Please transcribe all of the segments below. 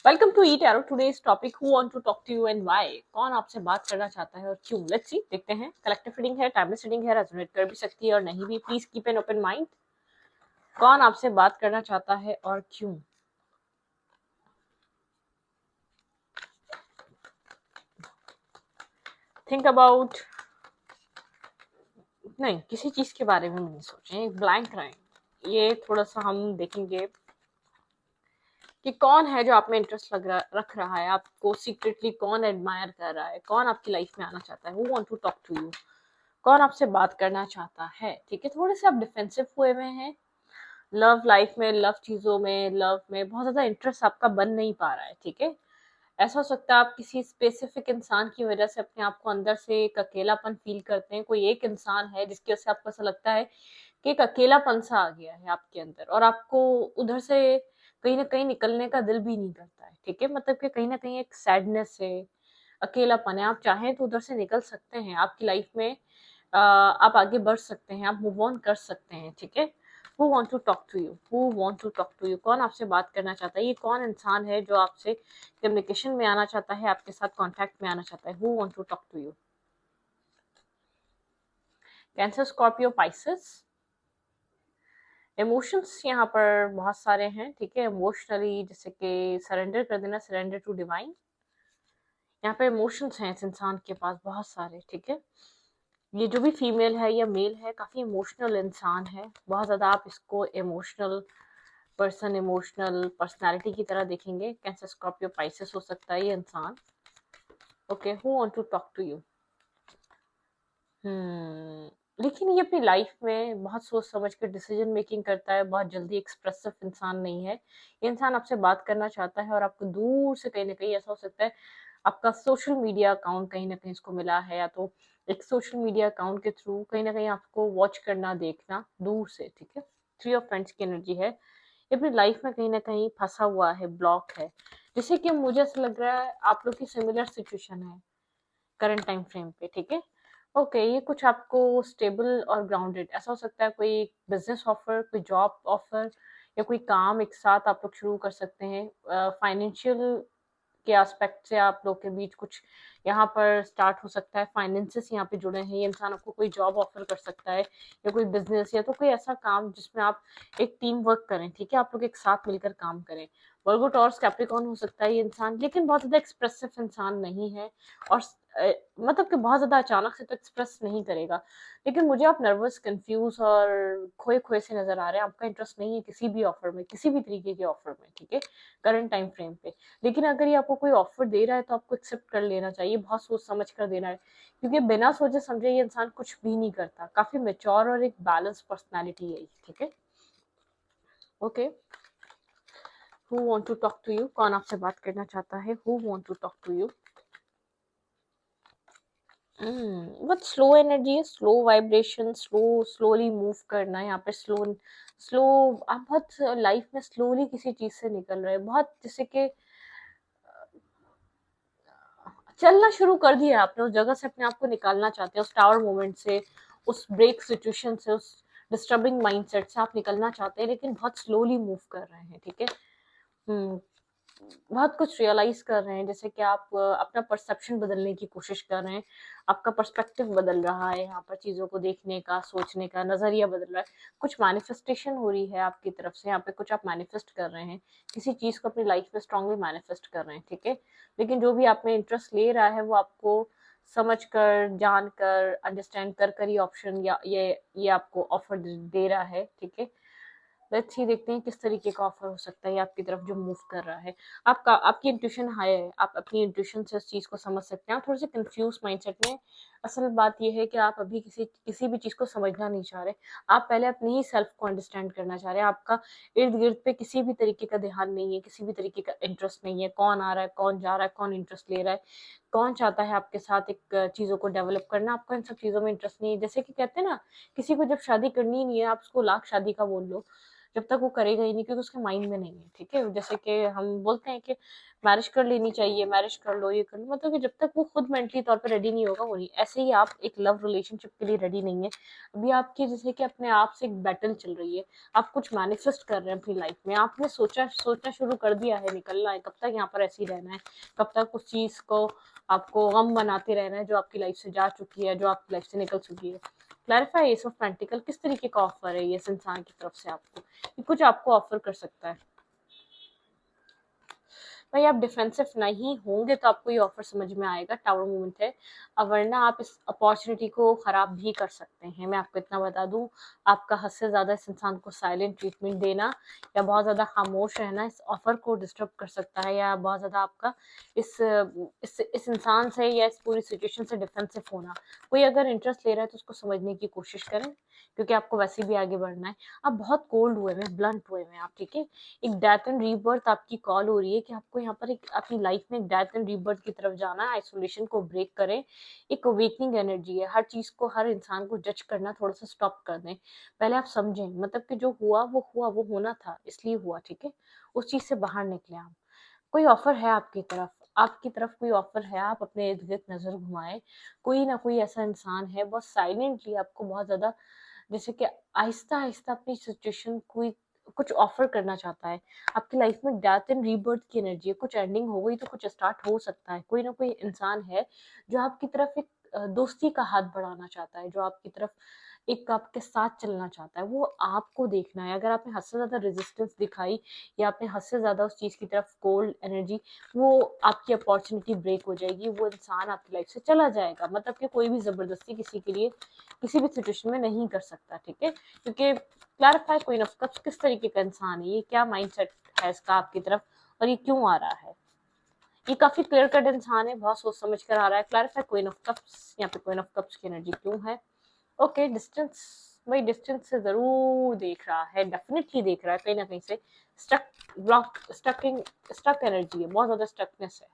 Welcome to ईट एरो। Today's topic who want to talk to you and why. कौन आपसे बात करना चाहता है और क्यों? लेट्स सी, देखते हैं। कलेक्टिव रीडिंग है, टाइमलेस रीडिंग है, रेजोनेट कर भी सकती है और नहीं भी। Please keep an open mind. कौन आपसे बात करना चाहता है और क्यों? Think about. नहीं, किसी चीज के बारे में नहीं सोचें, ब्लैंक रहें। ये थोड़ा सा हम देखेंगे कि कौन है जो आप में इंटरेस्ट रख रहा है, आपको सीक्रेटली कौन एडमायर कर रहा है, कौन आपकी लाइफ में आना चाहता है। Who want to talk to you, कौन आपसे बात करना चाहता है। ठीक है, थोड़े से आप डिफेंसिव हुए हुए हैं लव लाइफ में, लव चीजों में, लव में बहुत ज्यादा इंटरेस्ट आपका बन नहीं पा रहा है। ठीक है, ऐसा हो सकता है आप किसी स्पेसिफिक इंसान की वजह से अपने आप को अंदर से एक अकेलापन फील करते हैं। कोई एक इंसान है जिसकी वजह से आपको ऐसा लगता है कि एक अकेलापन सा आ गया है आपके अंदर, और आपको उधर से कहीं ना कहीं निकलने का दिल भी नहीं करता है। ठीक है, मतलब कि कहीं ना कहीं एक सैडनेस है, अकेलापन है। आप चाहें तो उधर से निकल सकते हैं, आपकी लाइफ में आप आगे बढ़ सकते हैं, आप मूव ऑन कर सकते हैं। ठीक है, who want to talk to you, who want to talk to you, कौन आपसे बात करना चाहता है। ये कौन इंसान है जो आपसे कम्युनिकेशन में आना चाहता है, आपके साथ कांटेक्ट में आना चाहता है। Who want to talk to you. Cancer, Scorpio, Pisces. Emotions यहाँ पर बहुत सारे हैं। ठीक है, इमोशनली जैसे कि सरेंडर कर देना, सरेंडर टू डिवाइन। यहाँ पे इमोशंस हैं इस इंसान के पास बहुत सारे। ठीक है, ये जो भी फीमेल है या मेल है, काफी इमोशनल इंसान है, बहुत ज्यादा। आप इसको इमोशनल पर्सन, इमोशनल पर्सनालिटी की तरह देखेंगे। कैंसर, स्कॉर्पियो, पाइसेस हो सकता है ये इंसान। Okay, who want to talk to you. लेकिन ये अपनी लाइफ में बहुत सोच समझ कर डिसीजन मेकिंग करता है, बहुत जल्दी एक्सप्रेसिव इंसान नहीं है। ये इंसान आपसे बात करना चाहता है और आपको दूर से कहीं ना कहीं ऐसा हो सकता है आपका सोशल मीडिया अकाउंट कहीं ना कहीं इसको मिला है, या तो एक सोशल मीडिया अकाउंट के थ्रू कहीं ना कहीं आपको वॉच करना, देखना दूर से। ठीक है, थ्री ऑफ फ्रेंड्स की एनर्जी है। ये अपनी लाइफ में कहीं ना कहीं फंसा हुआ है, ब्लॉक है। जैसे कि मुझे ऐसा लग रहा है आप लोग की सिमिलर सिचुएशन है करंट टाइम फ्रेम पे। ठीक है, ओके, ये कुछ आपको स्टेबल और ग्राउंडेड ऐसा हो सकता है। कोई बिजनेस ऑफर, कोई जॉब ऑफर, या कोई काम एक साथ आप लोग शुरू कर सकते हैं। फाइनेंशियल के एस्पेक्ट से आप लोग के बीच कुछ यहाँ पर स्टार्ट हो सकता है। फाइनेंसेस यहाँ पे जुड़े हैं। ये इंसान आपको कोई जॉब ऑफर कर सकता है, या कोई बिजनेस, या तो कोई ऐसा काम जिसमें आप एक टीम वर्क करें। ठीक है, आप लोग एक साथ मिलकर काम करें। वर्गो, टॉरस, कैप्रिकॉर्न हो सकता है ये इंसान, लेकिन बहुत ज्यादा एक्सप्रेसिव इंसान नहीं है। और मतलब कि बहुत ज्यादा अचानक से तो एक्सप्रेस नहीं करेगा। लेकिन मुझे आप नर्वस, कंफ्यूज और खोए खोए से नजर आ रहे हैं। आपका इंटरेस्ट नहीं है किसी भी ऑफर में, किसी भी तरीके के ऑफर में। ठीक है, करंट टाइम फ्रेम पे। लेकिन अगर ये आपको कोई ऑफर दे रहा है तो आपको एक्सेप्ट कर लेना चाहिए, बहुत सोच समझ कर देना है, क्योंकि बिना सोचे समझे ये इंसान कुछ भी नहीं करता। काफी मेच्योर और एक बैलेंस पर्सनैलिटी है। ठीक है, okay, who want to talk to you, कौन आपसे बात करना चाहता है। Who want to talk to you. बहुत स्लो एनर्जी है, स्लो वाइब्रेशन, स्लोली मूव करना है यहाँ पे। स्लो आप बहुत लाइफ में स्लोली किसी चीज से निकल रहे हैं, बहुत जैसे कि चलना शुरू कर दिया आपने, उस जगह से अपने आप को निकालना चाहते हैं, उस टावर मोमेंट से, उस ब्रेक सिचुएशन से, उस डिस्टर्बिंग माइंडसेट से आप निकलना चाहते हैं, लेकिन बहुत स्लोली मूव कर रहे हैं। ठीक है, हम्म बहुत कुछ रियलाइज कर रहे हैं, जैसे कि आप अपना परसेप्शन बदलने की कोशिश कर रहे हैं। आपका पर्सपेक्टिव बदल रहा है, यहाँ पर चीजों को देखने का, सोचने का नजरिया बदल रहा है। कुछ मैनिफेस्टेशन हो रही है आपकी तरफ से, यहाँ पे कुछ आप मैनिफेस्ट कर रहे हैं, किसी चीज को अपनी लाइफ में स्ट्रांगली मैनिफेस्ट कर रहे हैं। ठीक है, लेकिन जो भी आप में इंटरेस्ट ले रहा है वो आपको समझ कर, जान कर, अंडरस्टैंड कर कर ही ऑप्शन या ये आपको ऑफर दे रहा है। ठीक है, लेट्स सी, देखते हैं किस तरीके का ऑफर हो सकता है आपकी तरफ जो मूव कर रहा है। आपका आपकी इंट्यूशन हाई है, आप अपनी इंट्यूशन से इस चीज को समझ सकते हैं। आप थोड़े से कंफ्यूज माइंडसेट में। असल बात यह है कि आप अभी किसी किसी भी चीज को समझना नहीं चाह रहे। आप पहले अपनी ही सेल्फ को अंडरस्टैंड करना चाह रहे हैं। आपका इर्द गिर्द पे किसी भी तरीके का ध्यान नहीं है, किसी भी तरीके का इंटरेस्ट नहीं है। कौन आ रहा है, कौन जा रहा है, कौन इंटरेस्ट ले रहा है, कौन चाहता है आपके साथ एक चीजों को डेवलप करना, आपको इन सब चीजों में इंटरेस्ट नहीं है। जैसे कि कहते हैं ना, किसी को जब शादी करनी ही नहीं है, आप उसको लाख शादी का बोल लो, जब तक वो करेगा ही नहीं, क्योंकि उसके माइंड में नहीं है, ठीक है। जैसे कि हम बोलते हैं कि मैरिज कर लेनी चाहिए, मैरिज कर लो, ये कर लो, मतलब कि जब तक वो खुद मेंटली तौर पे रेडी नहीं होगा वो नहीं। ऐसे ही आप एक लव रिलेशनशिप के लिए रेडी नहीं है। अभी आपकी जैसे कि अपने आप से एक बैटल चल रही है, आप कुछ मैनिफेस्ट कर रहे हैं अपनी लाइफ में, आपने सोचना शुरू कर दिया है, निकलना है, कब तक यहाँ पर ऐसे ही रहना है, कब तक उस चीज को आपको गम बनाते रहना है जो आपकी लाइफ से जा चुकी है, जो आपकी लाइफ से निकल चुकी है। क्लैरिफाई एस ऑफ पेंटिकल किस तरीके का ऑफर है ये इस इंसान की तरफ से आपको, ये कुछ आपको ऑफर कर सकता है। भाई आप डिफेंसिव नहीं होंगे तो आपको ये ऑफर समझ में आएगा, टावर मूवमेंट है। वरना आप इस अपॉर्चुनिटी को खराब भी कर सकते हैं, मैं आपको इतना बता दूं। आपका हद से ज्यादा इस इंसान को साइलेंट ट्रीटमेंट देना या बहुत ज्यादा खामोश रहना इस ऑफर को डिस्टर्ब कर सकता है, या बहुत ज्यादा आपका इस इंसान से या इस पूरी सिचुएशन से डिफेंसिव होना। कोई अगर इंटरेस्ट ले रहा है तो उसको समझने की कोशिश करें, क्योंकि आपको वैसे भी आगे बढ़ना है। आप बहुत कोल्ड हुए हैं, ब्लंट हुए हैं आप, ठीक है। एक डेथ एंड रीबर्थ आपकी कॉल हो रही है कि आपको यहाँ पर एक अपनी लाइफ में एक डेथ एंड रीबर्थ की तरफ जाना है, आइसोलेशन को ब्रेक करें। एक अवेकनिंग एनर्जी है, हर चीज को, हर इंसान को जज करना थोड़ा सा स्टॉप कर दें। पहले आप समझें, मतलब कि जो हुआ वो होना था, इसलिए हुआ, ठीक है। उस चीज से बाहर निकले आप। कोई ऑफर है आपकी तरफ कोई ऑफर है, आप अपने इर्द गिर्द नजर घुमाएं। कोई ना कोई ऐसा इंसान है बहुत साइलेंटली आपको बहुत ज्यादा, जैसे कि आहिस्ता आहिस्ता अपनी सिचुएशन कोई कुछ ऑफर करना चाहता है। आपकी लाइफ में डेथ एंड रीबर्थ की एनर्जी है, कुछ एंडिंग हो गई तो कुछ स्टार्ट हो सकता है। कोई ना कोई इंसान है जो आपकी तरफ एक दोस्ती का हाथ बढ़ाना चाहता है, जो आपकी तरफ एक आपके साथ चलना चाहता है। वो आपको देखना है, अगर आपने हद से ज्यादा रेजिस्टेंस दिखाई या आपने हद से ज्यादा उस चीज की तरफ कोल्ड एनर्जी, वो आपकी अपॉर्चुनिटी ब्रेक हो जाएगी, वो इंसान आपकी लाइफ से चला जाएगा। मतलब कि कोई भी जबरदस्ती किसी के लिए किसी भी सिचुएशन में नहीं कर सकता, ठीक है। क्योंकि क्लैरिफाई क्वीन ऑफ कप्स किस तरीके का इंसान है, ये क्या माइंडसेट है इसका आपकी तरफ, और ये क्यों आ रहा है। ये काफी क्लियर कट इंसान है, बहुत सोच समझ कर आ रहा है। क्लैरिफाई क्वीन ऑफ कप्स, यहाँ पे क्वीन ऑफ कप्स की एनर्जी क्यों है। ओके, डिस्टेंस, भाई डिस्टेंस से जरूर देख रहा है, डेफिनेटली देख रहा है, कहीं ना कहीं से स्टक, ब्लॉक, स्टक एनर्जी है, बहुत ज्यादा स्टकनेस है।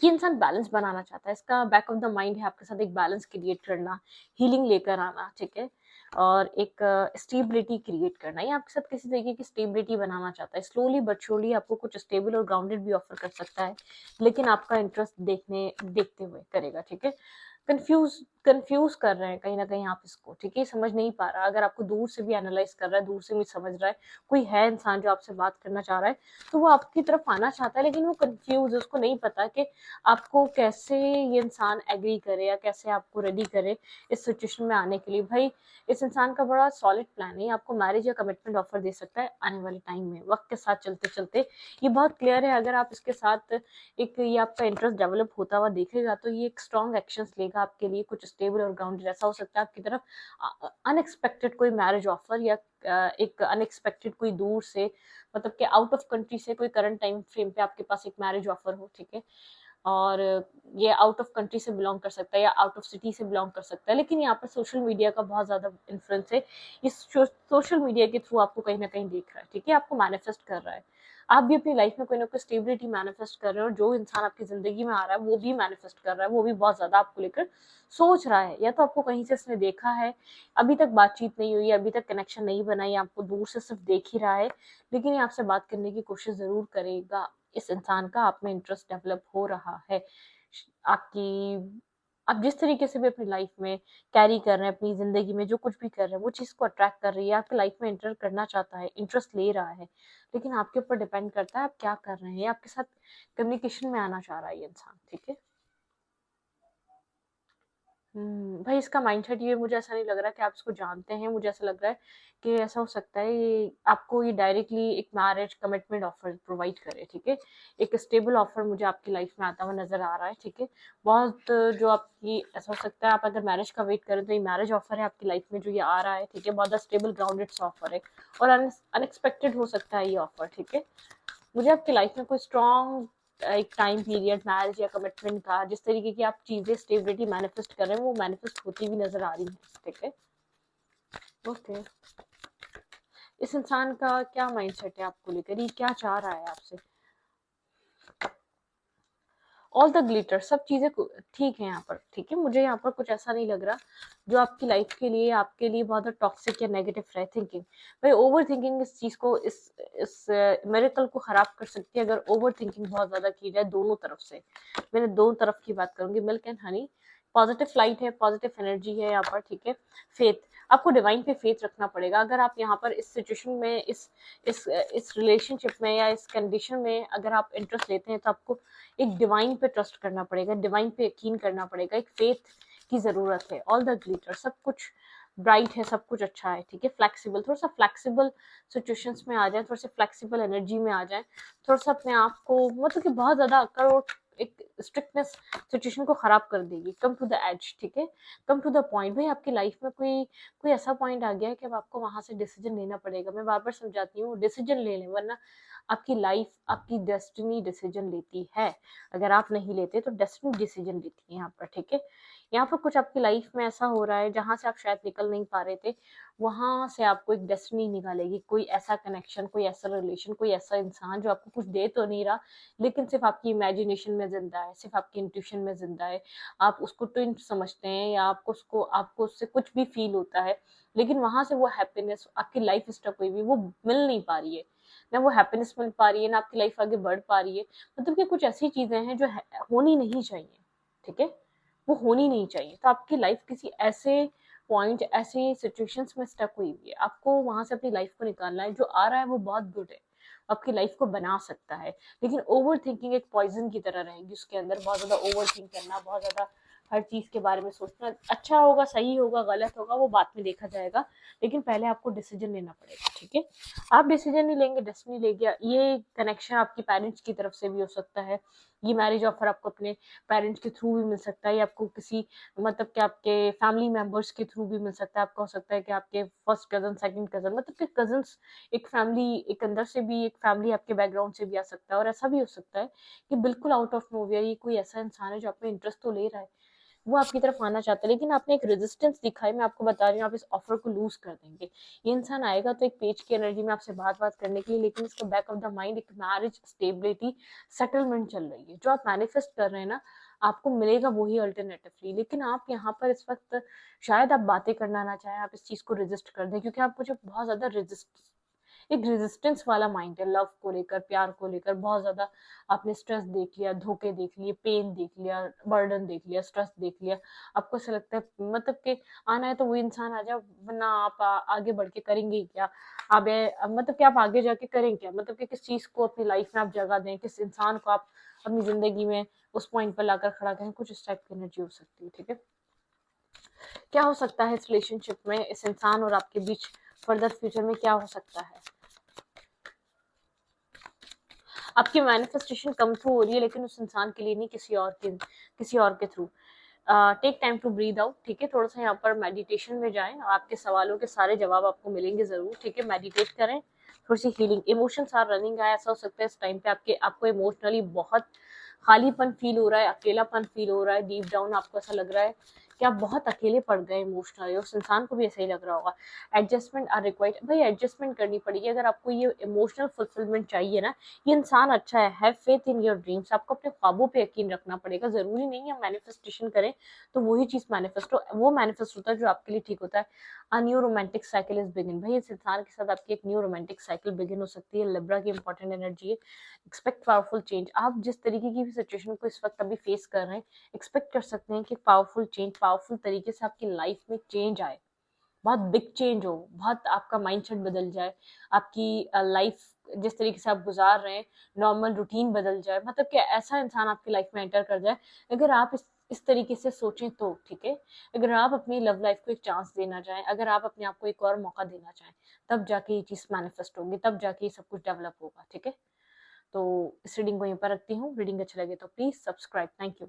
ये इंसान बैलेंस बनाना चाहता है, इसका बैक ऑफ द माइंड है आपके साथ एक बैलेंस क्रिएट करना, हीलिंग लेकर आना, ठीक है। और एक स्टेबिलिटी क्रिएट करना, ये आपके साथ किसी तरीके की स्टेबिलिटी बनाना चाहता है। स्लोली बट श्योरली आपको कुछ स्टेबल और ग्राउंडेड भी ऑफर कर सकता है, लेकिन आपका इंटरेस्ट देखते हुए करेगा, ठीक है। कंफ्यूज कर रहे हैं कहीं ना कहीं आप इसको, ठीक है। समझ नहीं पा रहा, अगर आपको दूर से भी एनालाइज कर रहा है, दूर से भी समझ रहा है, कोई है इंसान जो आपसे बात करना चाह रहा है, तो वो आपकी तरफ आना चाहता है, लेकिन वो कंफ्यूज है, उसको नहीं पता कि आपको कैसे ये इंसान एग्री करे या कैसे आपको रेडी करे इस सिचुएशन में आने के लिए। भाई इस इंसान का बड़ा सॉलिड प्लान है, आपको मैरिज या कमिटमेंट ऑफर दे सकता है आने वाले टाइम में, वक्त के साथ चलते चलते। ये बहुत क्लियर है, अगर आप इसके साथ एक ये आपका इंटरेस्ट डेवलप होता हुआ देखेगा तो ये एक स्ट्रॉन्ग एक्शंस लेगा आपके लिए, कुछ स्टेबल और ग्राउंडेड। ऐसा हो सकता है आपकी तरफ अनएक्सपेक्टेड कोई मैरिज ऑफर, या एक अनएक्सपेक्टेड कोई दूर से, मतलब कि आउट ऑफ कंट्री से कोई करंट टाइम फ्रेम पे आपके पास एक मैरिज ऑफर हो, ठीक है। और ये आउट ऑफ कंट्री से बिलोंग कर सकता है या आउट ऑफ सिटी से बिलोंग कर सकता है, लेकिन यहाँ पर सोशल मीडिया का बहुत ज्यादा इन्फ्लुएंस है। इस सोशल मीडिया के थ्रू आपको कहीं ना कहीं देख रहा है, ठीक है, आपको मैनिफेस्ट कर रहा है। आप भी अपनी लाइफ में कोई ना कोई स्टेबिलिटी मैनिफेस्ट कर रहे हो, और जो इंसान आपकी जिंदगी में आ रहा है वो भी मैनिफेस्ट कर रहा है, वो भी बहुत ज्यादा आपको लेकर सोच रहा है, या तो आपको कहीं से इसने देखा है, अभी तक बातचीत नहीं हुई, अभी तक कनेक्शन नहीं बना, या आपको दूर से सिर्फ देख ही रहा है, लेकिन ये आपसे बात करने की कोशिश जरूर करेगा। इस इंसान का आप में इंटरेस्ट डेवलप हो रहा है। आपकी आप जिस तरीके से भी अपनी लाइफ में कैरी कर रहे हैं, अपनी जिंदगी में जो कुछ भी कर रहे हैं, वो चीज को अट्रैक्ट कर रही है, आपकी लाइफ में एंटर करना चाहता है, इंटरेस्ट ले रहा है, लेकिन आपके ऊपर डिपेंड करता है आप क्या कर रहे हैं, आपके साथ कम्युनिकेशन में आना चाह रहा है ये इंसान, ठीक है। भाई इसका माइंडसेट, ये मुझे ऐसा नहीं लग रहा कि आप इसको जानते हैं, मुझे ऐसा लग रहा है कि ऐसा हो सकता है ये आपको ये डायरेक्टली एक मैरिज कमिटमेंट ऑफर प्रोवाइड करे, ठीक है। एक स्टेबल ऑफर मुझे आपकी लाइफ में आता हुआ नजर आ रहा है, ठीक है। बहुत जो आपकी, ऐसा हो सकता है आप अगर मैरिज का वेट करें तो ये मैरिज ऑफर है आपकी लाइफ में जो ये आ रहा है, ठीक है। बहुत स्टेबल ग्राउंडेड सा ऑफर है, और अनएक्सपेक्टेड हो सकता है ये ऑफर, ठीक है। मुझे आपकी लाइफ में कोई स्ट्रॉन्ग एक टाइम पीरियड मैरिज या कमिटमेंट का, जिस तरीके की आप चीजें स्टेबिलिटी मैनिफेस्ट कर रहे हैं वो मैनिफेस्ट होती हुई नजर आ रही है, ठीक है। ओके, इस इंसान का क्या माइंडसेट है आपको लेकर, ये क्या चाह रहा है आपसे। ऑल द ग्लिटर, सब चीजें ठीक है यहाँ पर, ठीक है। मुझे यहाँ पर कुछ ऐसा नहीं लग रहा जो आपकी लाइफ के लिए, आपके लिए बहुत टॉक्सिक या नेगेटिव रहे थिंकिंग। भाई ओवर थिंकिंग इस चीज को, इस मेरेकल को खराब कर सकती है अगर ओवर थिंकिंग बहुत ज्यादा की जाए दोनों तरफ से। मैंने दोनों तरफ की बात करूंगी, milk and honey. Positive light है, पॉजिटिव एनर्जी है यहाँ पर, ठीक है। फेथ, आपको डिवाइन पे फेथ रखना पड़ेगा। अगर आप यहाँ पर इस सिचुएशन में, इस रिलेशनशिप में या इस कंडीशन में अगर आप इंटरेस्ट लेते हैं तो आपको एक डिवाइन पे ट्रस्ट करना पड़ेगा, डिवाइन पे यकीन करना पड़ेगा, एक फेथ की जरूरत है। ऑल द ग्लिटर, सब कुछ ब्राइट है, सब कुछ अच्छा है, ठीक है। फ्लेक्सिबल, थोड़ा सा फ्लेक्सिबल सिचुएशंस में आ जाए, थोड़ा सा फ्लेक्सिबल एनर्जी में आ जाए, थोड़ा सा अपने आप को, मतलब कि बहुत ज्यादा अकड़ और एक स्ट्रिक्टनेस सिचुएशन को खराब कर देगी। कम टू द एज, ठीक है, कम टू द पॉइंट। भाई आपकी लाइफ में कोई कोई ऐसा पॉइंट आ गया है कि अब आपको वहां से डिसीजन लेना पड़ेगा। मैं बार बार समझाती हूँ, डिसीजन ले लें, वरना आपकी लाइफ, आपकी डेस्टिनी डिसीजन लेती है। अगर आप नहीं लेते तो डेस्टिनी डिसीजन लेती है यहाँ पर, ठीक है। यहाँ पर कुछ आपकी लाइफ में ऐसा हो रहा है जहां से आप शायद निकल नहीं पा रहे थे, वहां से आपको एक डेस्टिनी निकालेगी। कोई ऐसा कनेक्शन, कोई ऐसा रिलेशन, कोई ऐसा इंसान जो आपको कुछ दे तो नहीं रहा, लेकिन सिर्फ आपकी इमेजिनेशन में जिंदा है, सिर्फ आपकी इंट्यूशन में जिंदा है। आप उसको ट्विन समझते हैं या आपको उससे कुछ भी फील होता है, लेकिन वहां से वो हैप्पीनेस, आपकी लाइफ स्टक हुई भी, वो मिल नहीं पा रही है। ना वो हैप्पीनेस मिल पा रही है, ना आपकी लाइफ आगे बढ़ पा रही है। मतलब कि कुछ ऐसी चीजें हैं जो होनी नहीं चाहिए, ठीक है, वो होनी नहीं चाहिए। तो आपकी लाइफ किसी ऐसे पॉइंट, ऐसे सिचुएशंस में स्टक हुई हुई है, आपको वहां से अपनी लाइफ को निकालना है। जो आ रहा है वो बहुत गुड है, आपकी लाइफ को बना सकता है, लेकिन ओवर थिंकिंग एक पॉइजन की तरह रहेगी उसके अंदर। बहुत ज्यादा ओवर थिंक करना, बहुत ज्यादा हर चीज के बारे में सोचना, अच्छा होगा, सही होगा, गलत होगा, वो बाद में देखा जाएगा, लेकिन पहले आपको डिसीजन लेना पड़ेगा, ठीक है। आप डिसीजन नहीं लेंगे, डेस्टिनी ले गया। ये कनेक्शन आपकी पेरेंट्स की तरफ से भी हो सकता है, ये मैरिज ऑफर आपको अपने पेरेंट्स के थ्रू भी मिल सकता है, या आपको किसी, मतलब कि आपके फैमिली मेंबर्स के थ्रू भी मिल सकता है। आपको हो सकता है कि आपके फर्स्ट कजन, सेकंड कजन, मतलब कि कजन्स, एक फैमिली, एक अंदर से भी एक फैमिली आपके बैकग्राउंड से भी आ सकता है। और ऐसा भी हो सकता है कि बिल्कुल आउट ऑफ नोवेयर ये कोई ऐसा इंसान है जो आप में इंटरेस्ट तो ले रहा है, वो आपकी तरफ आना चाहता है, लेकिन आपने एक रेजिस्टेंस दिखाई। मैं आपको बता रही हूँ, आप इस ऑफर को लूज कर देंगे। ये इंसान आएगा तो एक पेज की एनर्जी में आपसे बात करने के लिए, लेकिन इसका बैक ऑफ द माइंड एक मैरिज, स्टेबिलिटी, सेटलमेंट चल रही है। जो आप मैनिफेस्ट कर रहे हैं ना, आपको मिलेगा वही अल्टरनेटिवली। लेकिन आप यहाँ पर इस वक्त शायद आप बातें करना ना चाहें, आप इस चीज को रेजिस्ट कर दें, क्योंकि आप मुझे बहुत ज्यादा एक रेजिस्टेंस वाला माइंड है लव को लेकर, प्यार को लेकर। बहुत ज्यादा आपने स्ट्रेस देख लिया, धोखे देख लिए, पेन देख लिया, बर्डन देख लिया, स्ट्रेस देख लिया। आपको ऐसा लगता है मतलब कि आना है तो वो इंसान आ जाए, वरना आप आगे बढ़ के करेंगे ही क्या। आप मतलब कि आप आगे जाके करें क्या, मतलब कि किस चीज को अपनी लाइफ में आप जगह दें, किस इंसान को आप अपनी जिंदगी में उस पॉइंट पर लाकर खड़ा करें। कुछ इस टाइप की एनर्जी हो सकती है, ठीक है। क्या हो सकता है इस रिलेशनशिप में, इस इंसान और आपके बीच फर्दर फ्यूचर में क्या हो सकता है। आपकी मैनिफेस्टेशन कम थ्रू हो रही है, लेकिन उस इंसान के लिए नहीं, किसी और के through. Take time to breathe out, ठीक है। थोड़ा सा यहाँ पर मेडिटेशन में जाएं, आपके सवालों के सारे जवाब आपको मिलेंगे जरूर, ठीक है। मेडिटेट करें, थोड़ी सी हीलिंग। इमोशंस आर रनिंग है, ऐसा हो सकता है इस टाइम पे आपको इमोशनली बहुत खालीपन फील हो रहा है, अकेलापन फील हो रहा है। डीप डाउन आपको ऐसा लग रहा है कि आप बहुत अकेले पड़ गए इमोशनली, उस इंसान को भी ऐसा ही लग रहा होगा। एडजस्टमेंट आर रिक्वायर्ड, भाई एडजस्टमेंट करनी पड़ेगी अगर आपको ये इमोशनल फुलफिलमेंट चाहिए ना। ये इंसान अच्छा है, have faith in your dreams. आपको अपने ख्वाबों पे यकीन रखना पड़ेगा। जरूरी नहीं है मैनिफेस्टेशन करें तो वही चीज मैनिफेस्ट हो, वो मैनिफेस्ट होता है जो आपके लिए ठीक होता है। A new romantic cycle is begin, भाई इस इंसान के साथ आपकी एक न्यू रोमांटिक साइकिल बिगिन हो सकती है। लिब्रा की इंपॉर्टेंट एनर्जी है। एक्सपेक्ट पावरफुल चेंज, आप जिस तरीके की भी सिचुएशन को इस वक्त अभी फेस कर रहे हैं, एक्सपेक्ट कर सकते हैं कि पावरफुल चेंज, पावरफुल तरीके से आपकी लाइफ में चेंज आए, बहुत बिग चेंज हो, बहुत आपका माइंडसेट बदल जाए, आपकी लाइफ जिस तरीके से आप गुजार रहे हैं, नॉर्मल रूटीन बदल जाए। मतलब कि ऐसा इंसान आपकी लाइफ में एंटर कर जाए, अगर आप इस तरीके से सोचें तो, ठीक है। अगर आप अपनी लव लाइफ को एक चांस देना चाहें, अगर आप अपने आप को एक और मौका देना चाहें, तब जाके ये चीज मैनिफेस्ट होगी, तब जाके ये सब कुछ डेवलप होगा, ठीक है। तो इस रीडिंग को यहीं पर रखती हूँ। रीडिंग अच्छा लगे तो प्लीज सब्सक्राइब। Thank you.